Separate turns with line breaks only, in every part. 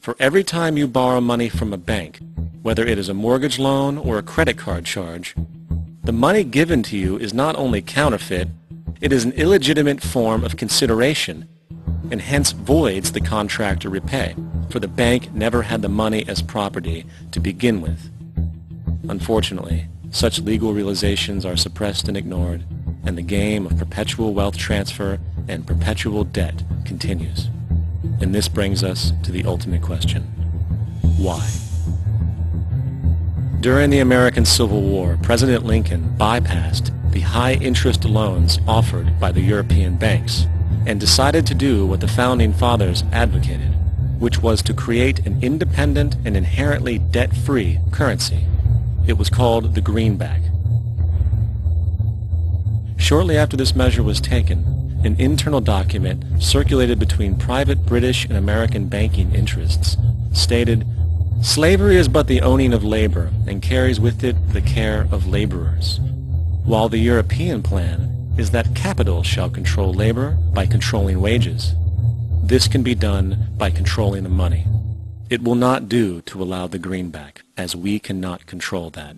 For every time you borrow money from a bank, whether it is a mortgage loan or a credit card charge, the money given to you is not only counterfeit, it is an illegitimate form of consideration and hence voids the contract to repay, for the bank never had the money as property to begin with. Unfortunately, such legal realizations are suppressed and ignored, and the game of perpetual wealth transfer and perpetual debt continues. And this brings us to the ultimate question: why? During the American Civil War, President Lincoln bypassed the high-interest loans offered by the European banks and decided to do what the Founding Fathers advocated, which was to create an independent and inherently debt-free currency. It was called the greenback. Shortly after this measure was taken, an internal document circulated between private British and American banking interests stated, "Slavery is but the owning of labor and carries with it the care of laborers, while the European plan is that capital shall control labor by controlling wages. This can be done by controlling the money. It will not do to allow the greenback, as we cannot control that."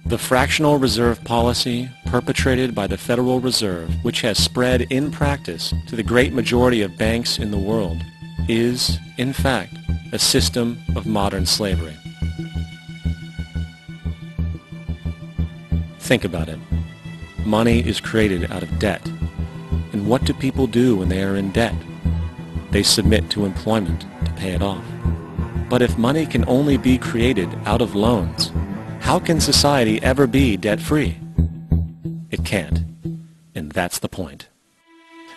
The fractional reserve policy perpetrated by the Federal Reserve, which has spread in practice to the great majority of banks in the world, is, in fact, a system of modern slavery. Think about it. Money is created out of debt. And what do people do when they are in debt? They submit to employment to pay it off. But if money can only be created out of loans, how can society ever be debt-free? It can't. And that's the point.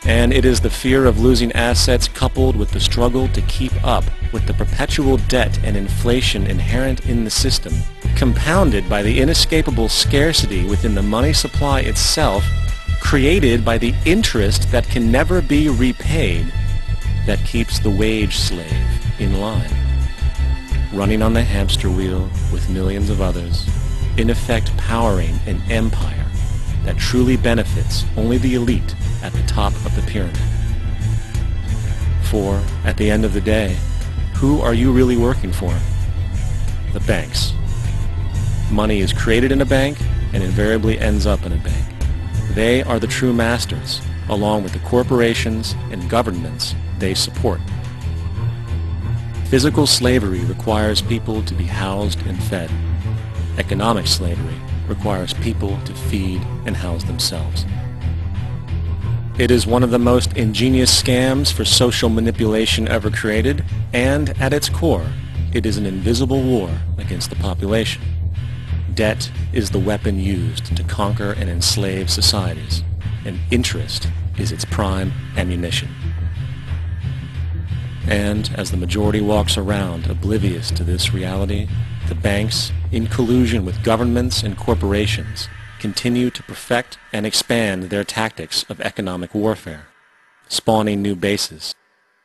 And it is the fear of losing assets coupled with the struggle to keep up with the perpetual debt and inflation inherent in the system, compounded by the inescapable scarcity within the money supply itself, created by the interest that can never be repaid, that keeps the wage slave in line, running on the hamster wheel with millions of others, in effect powering an empire that truly benefits only the elite at the top of the pyramid. For, at the end of the day, who are you really working for? The banks. Money is created in a bank and invariably ends up in a bank. They are the true masters, along with the corporations and governments they support. Physical slavery requires people to be housed and fed. Economic slavery requires people to feed and house themselves. It is one of the most ingenious scams for social manipulation ever created, and at its core, it is an invisible war against the population. Debt is the weapon used to conquer and enslave societies, and interest is its prime ammunition. And as the majority walks around oblivious to this reality, the banks, in collusion with governments and corporations, continue to perfect and expand their tactics of economic warfare, spawning new bases,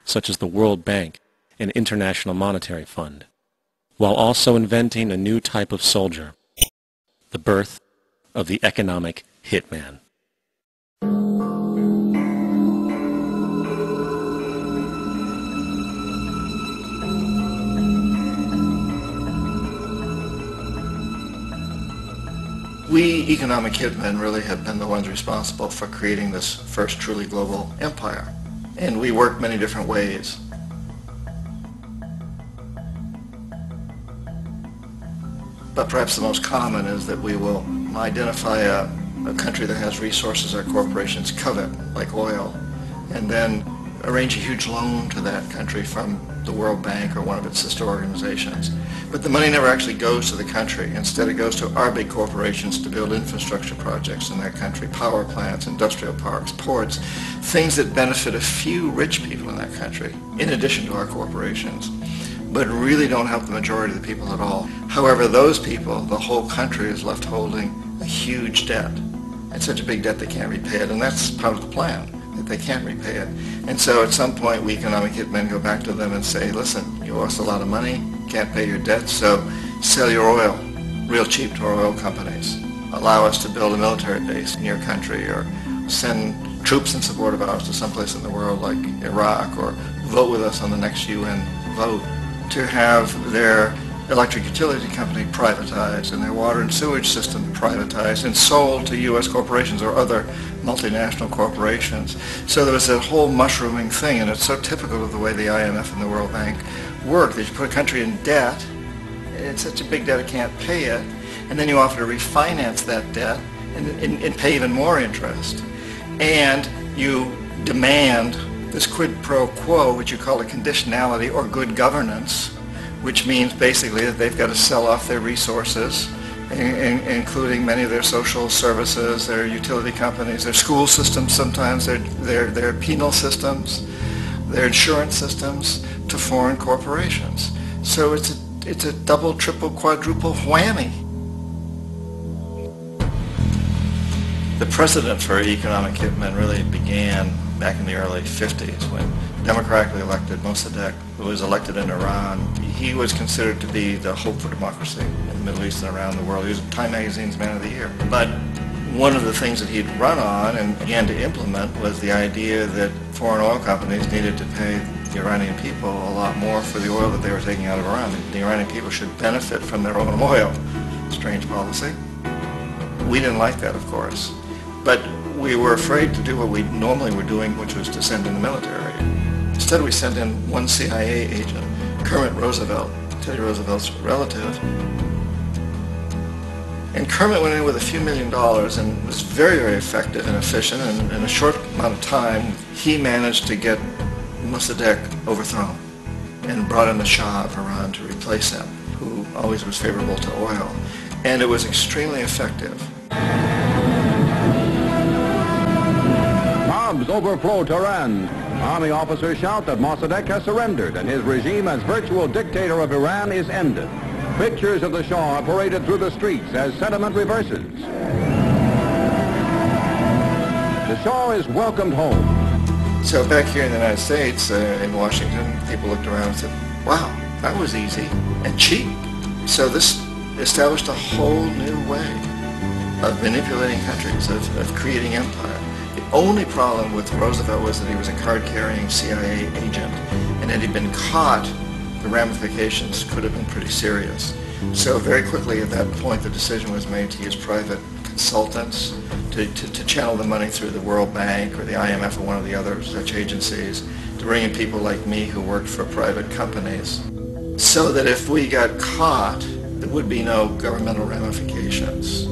such as the World Bank and International Monetary Fund, while also inventing a new type of soldier, the birth of the economic hitman.
We economic hitmen really have been the ones responsible for creating this first truly global empire. And we work many different ways. But perhaps the most common is that we will identify a country that has resources our corporations covet, like oil, and then arrange a huge loan to that country from the World Bank or one of its sister organizations. But the money never actually goes to the country. Instead, it goes to our big corporations to build infrastructure projects in that country, power plants, industrial parks, ports, things that benefit a few rich people in that country, in addition to our corporations, but really don't help the majority of the people at all. However, those people, the whole country is left holding a huge debt. It's such a big debt they can't repay it, and that's part of the plan, that they can't repay it. And so at some point, we economic hitmen go back to them and say, listen, you owe us a lot of money, can't pay your debt, so sell your oil real cheap to our oil companies. Allow us to build a military base in your country, or send troops in support of ours to someplace in the world like Iraq, or vote with us on the next UN vote, to have their electric utility company privatized and their water and sewage system privatized and sold to U.S. corporations or other multinational corporations. So there was that whole mushrooming thing, and it's so typical of the way the IMF and the World Bank work, that you put a country in debt, it's such a big debt it can't pay it, and then you offer to refinance that debt and pay even more interest. And you demand this quid pro quo, which you call a conditionality or good governance, which means basically that they've got to sell off their resources, including many of their social services, their utility companies, their school systems sometimes, their penal systems, their insurance systems, to foreign corporations. So it's a double, triple, quadruple whammy. The precedent for economic hitmen really began back in the early 50s when democratically elected Mossadegh, who was elected in Iran, he was considered to be the hope for democracy in the Middle East and around the world. He was Time Magazine's Man of the Year. But one of the things that he'd run on and began to implement was the idea that foreign oil companies needed to pay the Iranian people a lot more for the oil that they were taking out of Iran. The Iranian people should benefit from their own oil. Strange policy. We didn't like that, of course. But we were afraid to do what we normally were doing, which was to send in the military. Instead, we sent in one CIA agent, Kermit Roosevelt, Teddy Roosevelt's relative. And Kermit went in with a few $1 million and was very, very effective and efficient. And in a short amount of time, he managed to get Mossadegh overthrown and brought in the Shah of Iran to replace him, who always was favorable to oil. And it was extremely effective.
Bombs overflow Tehran. Army officers shout that Mossadegh has surrendered and his regime as virtual dictator of Iran is ended. Pictures of the Shah are paraded through the streets as sentiment reverses. The Shah is welcomed home.
So back here in the United States, in Washington, people looked around and said, wow, that was easy and cheap. So this established a whole new way of manipulating countries, of creating empire. The only problem with Roosevelt was that he was a card-carrying CIA agent, and had he been caught, the ramifications could have been pretty serious. So very quickly at that point, the decision was made to use private consultants to channel the money through the World Bank or the IMF or one of the other such agencies, to bring in people like me who worked for private companies, so that if we got caught, there would be no governmental ramifications.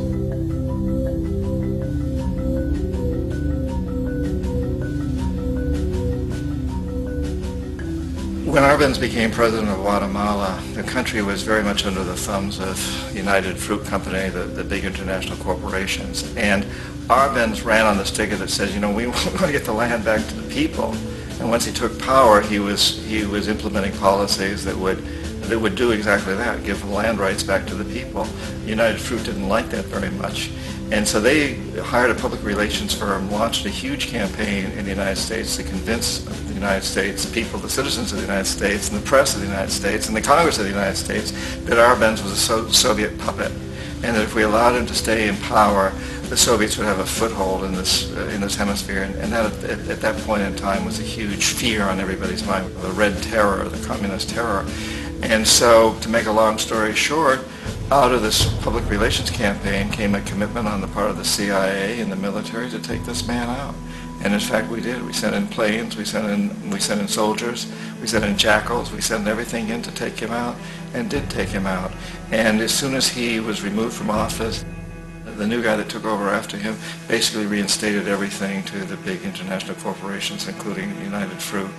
When Arbenz became president of Guatemala, the country was very much under the thumbs of United Fruit Company, the big international corporations. And Arbenz ran on this ticket that says, you know, we want to get the land back to the people. And once he took power, he was implementing policies that would do exactly that, give land rights back to the people. United Fruit didn't like that very much. And so they hired a public relations firm, launched a huge campaign in the United States to convince the United States people, the citizens of the United States, and the press of the United States, and the Congress of the United States, that Arbenz was a Soviet puppet, and that if we allowed him to stay in power, the Soviets would have a foothold in this hemisphere. And that at that point in time was a huge fear on everybody's mind, the Red Terror, the Communist terror. And so, to make a long story short, out of this public relations campaign came a commitment on the part of the CIA and the military to take this man out. And in fact, we did. We sent in planes, we sent in soldiers, we sent in jackals, we sent everything in to take him out, and did take him out. And as soon as he was removed from office, the new guy that took over after him basically reinstated everything to the big international corporations, including United Fruit.